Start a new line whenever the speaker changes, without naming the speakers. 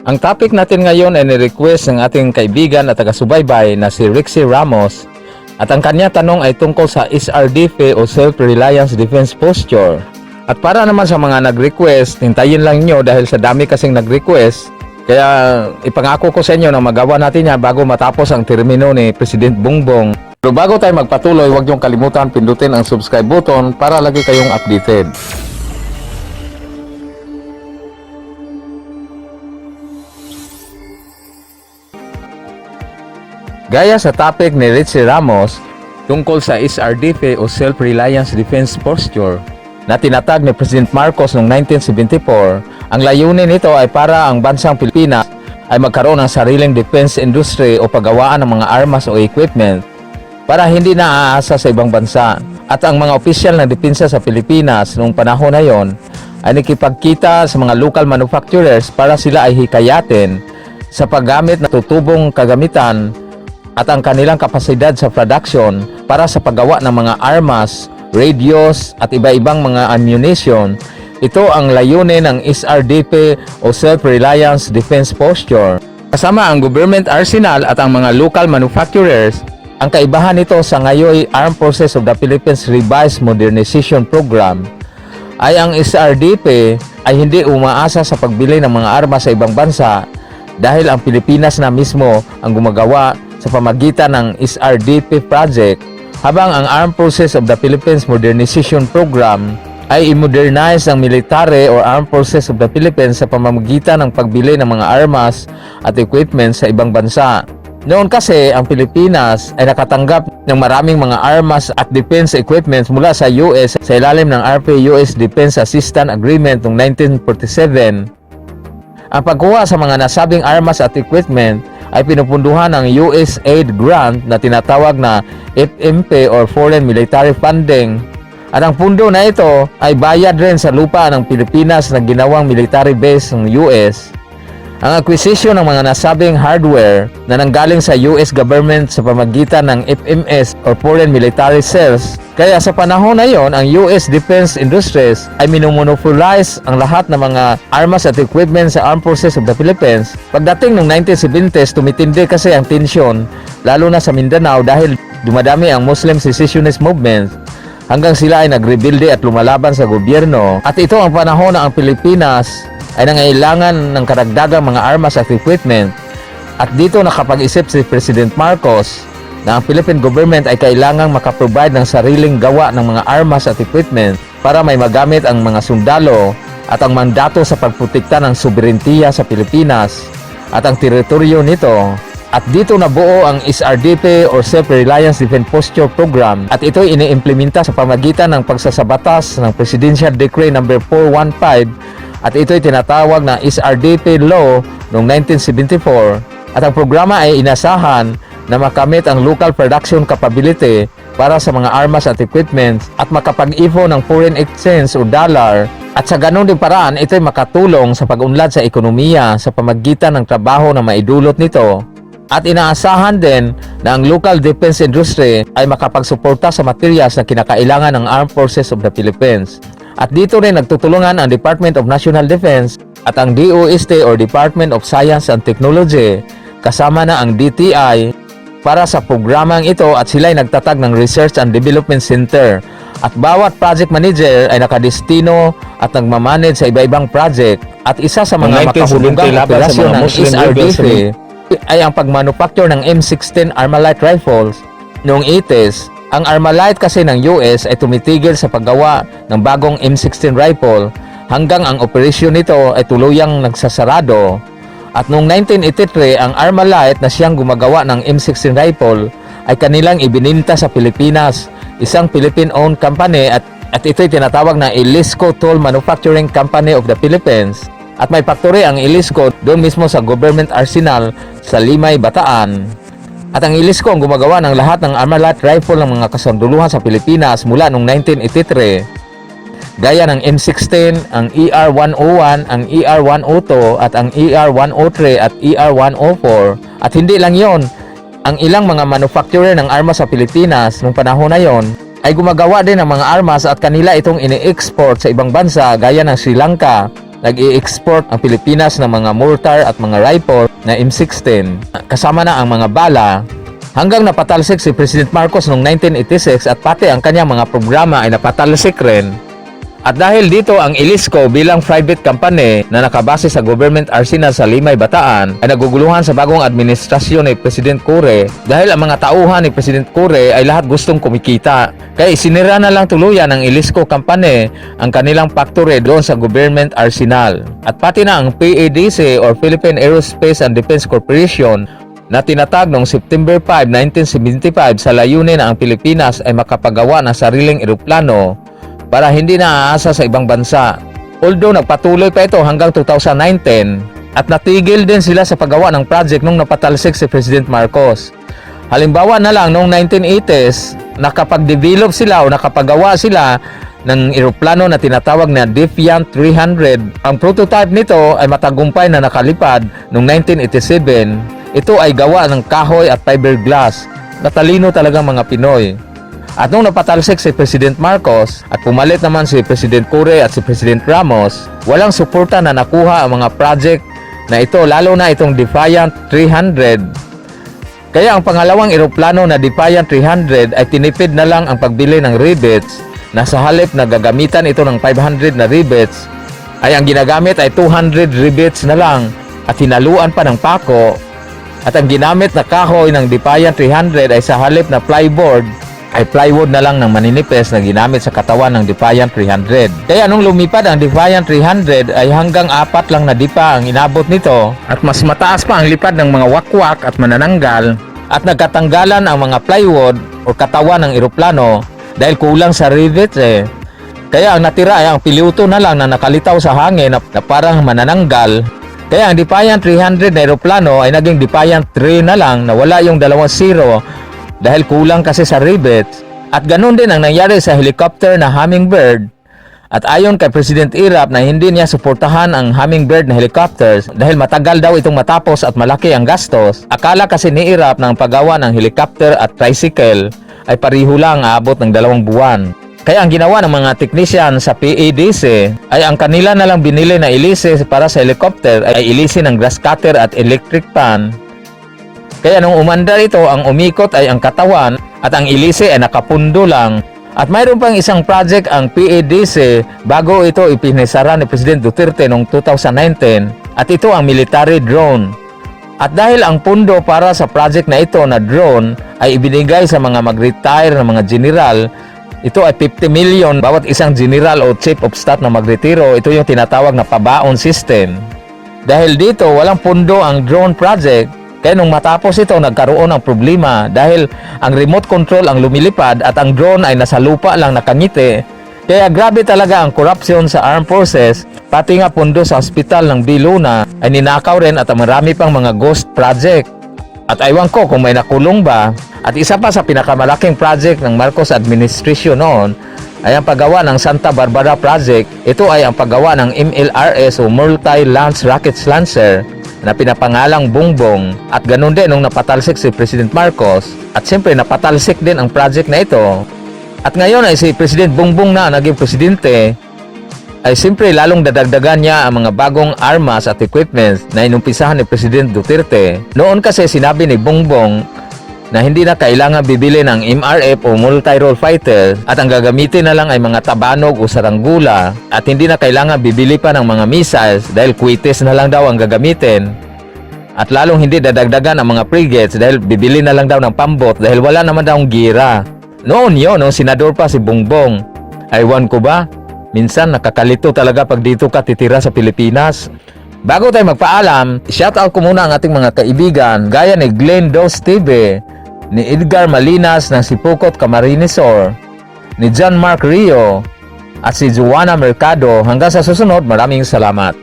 Ang topic natin ngayon ay ni-request ng ating kaibigan at taga-subaybay na si Rixie Ramos at ang kanya tanong ay tungkol sa SRDP o Self-Reliance Defense Posture. At para naman sa mga nag-request, hintayin lang nyo dahil sa dami kasing nag-request, kaya ipangako ko sa inyo na magawa natin yan bago matapos ang termino ni President Bongbong. Pero bago tayo magpatuloy, huwag niyong kalimutan pindutin ang subscribe button para lagi kayong updated. Gaya sa topic ni Rixie Ramos tungkol sa SRDP o Self-Reliance Defense Posture na tinatag ni President Marcos noong 1974, ang layunin nito ay para ang bansang Pilipinas ay magkaroon ng sariling defense industry o paggawaan ng mga armas o equipment para hindi na aasa sa ibang bansa. At ang mga opisyal ng depensa sa Pilipinas noong panahon na yon ay nakipagkita sa mga local manufacturers para sila ay hikayatin sa paggamit ng tutubong kagamitan at ang kanilang kapasidad sa production para sa paggawa ng mga armas, radios at iba-ibang mga ammunition. Ito ang layunin ng SRDP o Self-Reliance Defense Posture. Kasama ang government arsenal at ang mga local manufacturers, ang kaibahan nito sa ngayon Armed Forces of the Philippines Revised Modernization Program ay ang SRDP ay hindi umaasa sa pagbili ng mga armas sa ibang bansa dahil ang Pilipinas na mismo ang gumagawa sa pamagitan ng SRDP project, habang ang Armed Forces of the Philippines Modernization Program ay i-modernize ang military or Armed Forces of the Philippines sa pamamagitan ng pagbili ng mga armas at equipment sa ibang bansa. Noon kasi ang Pilipinas ay nakatanggap ng maraming mga armas at defense equipment mula sa US sa ilalim ng RP-US Defense Assistance Agreement noong 1947. Ang pagkuha sa mga nasabing armas at equipment ay pinupunduhan ng USAID grant na tinatawag na FMP or Foreign Military Funding. At ang pundo na ito ay bayad rin sa lupa ng Pilipinas na ginawang military base ng US. Ang acquisition ng mga nasabing hardware na nanggaling sa US government sa pamagitan ng FMS or Foreign Military Sales. Kaya sa panahon na yon, ang US Defense Industries ay minomonopolize ang lahat ng mga armas at equipment sa Armed Forces of the Philippines. Pagdating ng 1970s, tumitindi kasi ang tensyon, lalo na sa Mindanao dahil dumadami ang Muslim secessionist movement hanggang sila ay nagrebilde at lumalaban sa gobyerno. At ito ang panahon na ang Pilipinas ay nangailangan ng karagdagang mga armas at equipment. At dito nakapag-isip si President Marcos na ang Philippine government ay kailangang makaprovide ng sariling gawa ng mga armas at equipment para may magamit ang mga sundalo at ang mandato sa pagprotekta ng soberentiya sa Pilipinas at ang teritoryo nito. At dito nabuo ang SRDP or Self-Reliance Defense Posture Program at ito'y iniimplementa sa pamagitan ng pagsasabatas ng Presidential Decree No. 415 at ito'y tinatawag na SRDP Law noong 1974 at ang programa ay inasahan na makamit ang local production capability para sa mga armas at equipment at makapag-ipon ng foreign exchange o dollar at sa ganun din paraan ito'y makatulong sa pag-unlad sa ekonomiya sa pamagitan ng trabaho na maidulot nito. At inaasahan din na ang local defense industry ay makapagsuporta sa materials na kinakailangan ng Armed Forces of the Philippines. At dito rin nagtutulungan ang Department of National Defense at ang DOST or Department of Science and Technology kasama na ang DTI para sa programang ito at sila ay nagtatag ng Research and Development Center. At bawat project manager ay nakadestino at nagmamanage sa iba-ibang project. At isa sa mga makahulugang operasyon ng SRDP ay ang pagmanufacture ng M16 Armalite rifles noong 80s. Ang Armalite kasi ng US ay tumitigil sa paggawa ng bagong M16 rifle hanggang ang operasyon nito ay tuluyang nagsasarado. At noong 1983, ang Armalite na siyang gumagawa ng M16 rifle ay kanilang ibininta sa Pilipinas, isang Philippine-owned company at ito'y tinatawag na Elisco Tool Manufacturing Company of the Philippines. At may factory ang Elisco doon mismo sa government arsenal sa Limay, Bataan. At ang Elisco ang gumagawa ng lahat ng Armalite rifle ng mga kasunduluhan sa Pilipinas mula noong 1983. Gaya ng M16, ang ER-101, ang ER-102 at ang ER-103 at ER-104. At hindi lang yon, ang ilang mga manufacturer ng armas sa Pilipinas noong panahon na yon ay gumagawa din ng mga armas at kanila itong ini-export sa ibang bansa gaya ng Sri Lanka, nag-i-export ang Pilipinas ng mga mortar at mga rifle na M16 kasama na ang mga bala hanggang napatalsik si President Marcos noong 1986 at pati ang kanyang mga programa ay napatalsik rin. At dahil dito ang Ilisco bilang private company na nakabase sa government arsenal sa Limay, Bataan ay naguguluhan sa bagong administrasyon ni President Cory dahil ang mga tauhan ni President Cory ay lahat gustong kumikita. Kaya isinira na lang tuluyan ng Ilisco company ang kanilang factory doon sa government arsenal. At pati na ang PADC or Philippine Aerospace and Defense Corporation na tinatag noong September 5, 1975 sa layunin na ang Pilipinas ay makapagawa ng sariling eroplano para hindi na aasa sa ibang bansa. Although nagpatuloy pa ito hanggang 2019 at natigil din sila sa paggawa ng project nung napatalsik si President Marcos. Halimbawa na lang noong 1980s, nakapag-develop sila o nakapagawa sila ng eroplano na tinatawag na Defiant 300. Ang prototype nito ay matagumpay na nakalipad noong 1987. Ito ay gawa ng kahoy at fiberglass. Natalino talagang mga Pinoy. At nung napatalsik si President Marcos at pumalit naman si President Cory at si President Ramos, walang suporta na nakuha ang mga project na ito, lalo na itong Defiant 300. Kaya ang pangalawang eroplano na Defiant 300 ay tinipid na lang ang pagbili ng rivets na sa halip na gagamitan ito ng 500 na rivets ay ang ginagamit ay 200 rivets na lang at hinaluan pa ng pako. At ang ginamit na kahoy ng Defiant 300 ay sa halip na plyboard ay plywood na lang ng maninipis na ginamit sa katawan ng Defiant 300. Kaya nung lumipad ang Defiant 300 ay hanggang 4 lang na dipa ang inabot nito at mas mataas pa ang lipad ng mga wakwak at manananggal at nagkatanggalan ang mga plywood o katawan ng eroplano dahil kulang sa rivets Kaya ang natira ay ang piluto na lang na nakalitaw sa hangin na parang manananggal. Kaya ang Defiant 300 na eroplano ay naging Defiant 3 na lang na wala yung 2 zero dahil kulang kasi sa rivets. At ganun din ang nangyari sa helicopter na Hummingbird. At ayon kay President Irap na hindi niya suportahan ang Hummingbird na helicopters dahil matagal daw itong matapos at malaki ang gastos. Akala kasi ni Irap na ang paggawa ng helicopter at tricycle ay pariho lang aabot ng 2 buwan. Kaya ang ginawa ng mga technician sa PADC ay ang kanila na lang binili na ilise para sa helicopter ay ilise ng grass cutter at electric pan. Kaya nung umandar ito, ang umikot ay ang katawan at ang ilise ay nakapundo lang. At mayroon pang isang project ang PADC bago ito ipinisara ni President Duterte noong 2019 at ito ang military drone. At dahil ang pundo para sa project na ito na drone ay ibinigay sa mga mag-retire na mga general, ito ay 50 million bawat isang general o chief of staff na magretiro. Ito yung tinatawag na pabaon system. Dahil dito walang pundo ang drone project, kaya nung matapos ito, nagkaroon ng problema dahil ang remote control ang lumilipad at ang drone ay nasa lupa lang nakangiti. Kaya grabe talaga ang corruption sa armed forces, pati nga pundo sa hospital ng Biluna ay ninakaw rin at marami pang mga ghost project. At aywan ko kung may nakulong ba. At isa pa sa pinakamalaking project ng Marcos administration noon ay ang paggawa ng Santa Barbara Project. Ito ay ang paggawa ng MLRS o Multi-Launch Rockets Launcher na pinapangalang Bongbong. At ganun din nung napatalsik si President Marcos at siyempre napatalsik din ang project na ito. At ngayon ay si President Bongbong na naging presidente ay siyempre lalong dadagdagan niya ang mga bagong armas at equipments na inumpisahan ni President Duterte. Noon kasi sinabi ni Bongbong na hindi na kailangan bibili ng MRF o multi-role fighter at ang gagamitin na lang ay mga tabanog o saranggula at hindi na kailangan bibili pa ng mga missiles dahil kwites na lang daw ang gagamitin at lalong hindi dadagdagan ang mga frigates dahil bibili na lang daw ng pambot dahil wala naman daw gira. Noon yun, no, senador pa si Bongbong. Aywan ko ba? Minsan nakakalito talaga pag dito ka titira sa Pilipinas. Bago tayo magpaalam, shoutout ko muna ang ating mga kaibigan gaya ni Glenn Dos TV, ni Edgar Malinas ng Sipukot Camarines Sur, ni John Mark Rio at si Joanna Mercado. Hanggang sa susunod, maraming salamat.